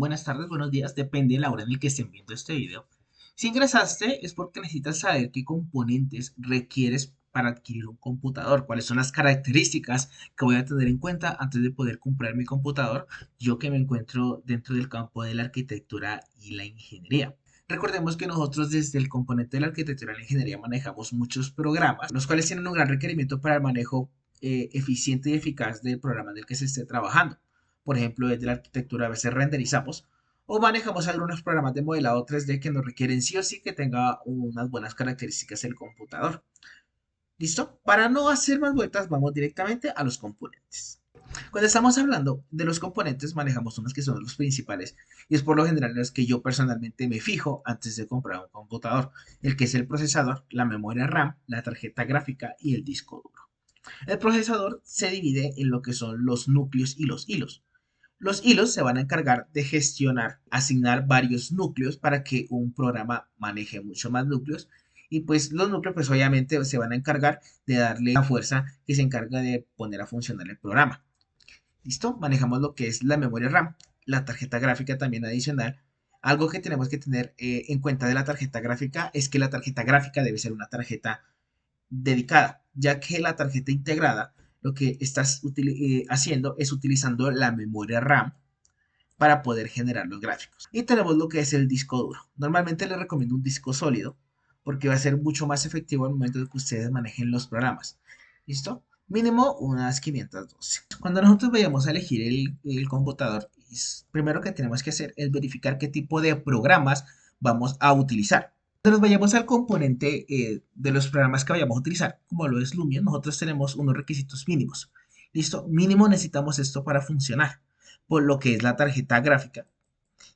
buenas tardes, buenos días, depende de la hora en la que estén viendo este video. Si ingresaste es porque necesitas saber qué componentes requieres para adquirir un computador, cuáles son las características que voy a tener en cuenta antes de poder comprar mi computador, yo que me encuentro dentro del campo de la arquitectura y la ingeniería. Recordemos que nosotros desde el componente de la arquitectura y la ingeniería manejamos muchos programas, los cuales tienen un gran requerimiento para el manejo eficiente y eficaz del programa en el que se esté trabajando. Por ejemplo, desde la arquitectura a veces renderizamos o manejamos algunos programas de modelado 3D que nos requieren sí o sí que tenga unas buenas características el computador. ¿Listo? Para no hacer más vueltas, vamos directamente a los componentes. Cuando estamos hablando de los componentes, manejamos unos que son los principales y es por lo general los que yo personalmente me fijo antes de comprar un computador, el que es el procesador, la memoria RAM, la tarjeta gráfica y el disco duro. El procesador se divide en lo que son los núcleos y los hilos. Los hilos se van a encargar de gestionar, asignar varios núcleos para que un programa maneje mucho más núcleos. Y pues los núcleos pues obviamente se van a encargar de darle la fuerza que se encarga de poner a funcionar el programa. ¿Listo? Manejamos lo que es la memoria RAM, la tarjeta gráfica también adicional. Algo que tenemos que tener en cuenta de la tarjeta gráfica es que la tarjeta gráfica debe ser una tarjeta dedicada, ya que la tarjeta integrada lo que estás haciendo es utilizando la memoria RAM para poder generar los gráficos. Y tenemos lo que es el disco duro. Normalmente les recomiendo un disco sólido porque va a ser mucho más efectivo al momento de que ustedes manejen los programas. ¿Listo? Mínimo unas 512. Cuando nosotros vayamos a elegir el computador, primero que tenemos que hacer es verificar qué tipo de programas vamos a utilizar. Cuando nos vayamos al componente de los programas que vayamos a utilizar, como lo es Lumion, nosotros tenemos unos requisitos mínimos. ¿Listo? Mínimo necesitamos esto para funcionar, por lo que es la tarjeta gráfica,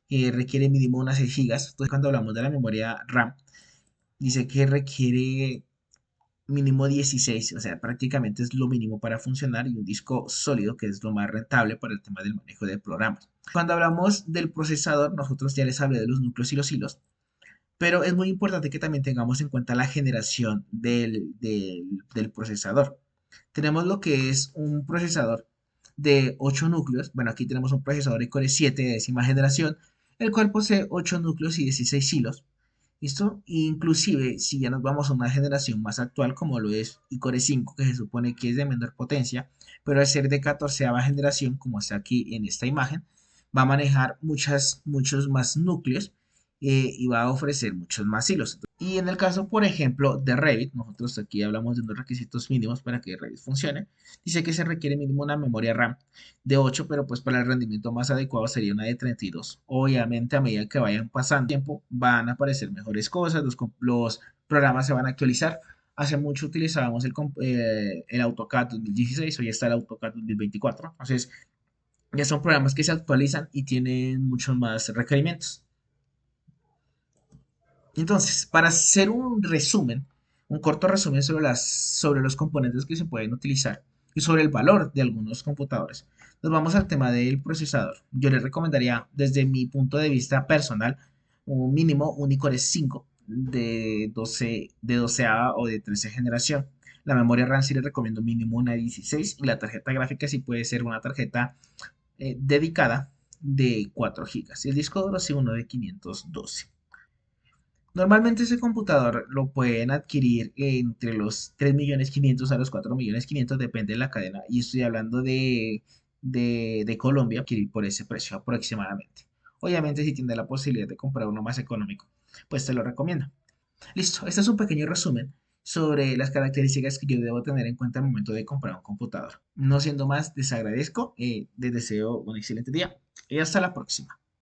que requiere mínimo unas 6 gigas. Entonces, cuando hablamos de la memoria RAM, dice que requiere mínimo 16, o sea, prácticamente es lo mínimo para funcionar, y un disco sólido, que es lo más rentable para el tema del manejo de programas. Cuando hablamos del procesador, nosotros ya les hablé de los núcleos y los hilos, pero es muy importante que también tengamos en cuenta la generación del procesador. Tenemos lo que es un procesador de 8 núcleos. Bueno, aquí tenemos un procesador de Core 7 de décima generación, el cual posee 8 núcleos y 16 hilos. ¿Listo? Inclusive, si ya nos vamos a una generación más actual, como lo es Core 5, que se supone que es de menor potencia, pero al ser de 14ª generación, como está aquí en esta imagen, va a manejar muchos más núcleos y va a ofrecer muchos más hilos. Y en el caso, por ejemplo, de Revit, nosotros aquí hablamos de unos requisitos mínimos para que Revit funcione. Dice que se requiere mínimo una memoria RAM de 8, pero pues para el rendimiento más adecuado sería una de 32. Obviamente, a medida que vayan pasando tiempo, van a aparecer mejores cosas, los programas se van a actualizar. Hace mucho utilizábamos el AutoCAD 2016, hoy está el AutoCAD 2024. Entonces, ya son programas que se actualizan y tienen muchos más requerimientos. Entonces, para hacer un resumen, un corto resumen sobre los componentes que se pueden utilizar y sobre el valor de algunos computadores, nos vamos al tema del procesador. Yo les recomendaría, desde mi punto de vista personal, un mínimo un iCore 5 de 12 o de 13 generación. La memoria RAM sí les recomiendo mínimo una 16 y la tarjeta gráfica sí puede ser una tarjeta dedicada de 4 gigas. Y el disco duro sí uno de 512. Normalmente ese computador lo pueden adquirir entre los 3.500.000 a los 4.500.000, depende de la cadena. Y estoy hablando de Colombia, adquirir por ese precio aproximadamente. Obviamente, si tiene la posibilidad de comprar uno más económico, pues te lo recomiendo. Listo, este es un pequeño resumen sobre las características que yo debo tener en cuenta al momento de comprar un computador. No siendo más, les agradezco, les deseo un excelente día y hasta la próxima.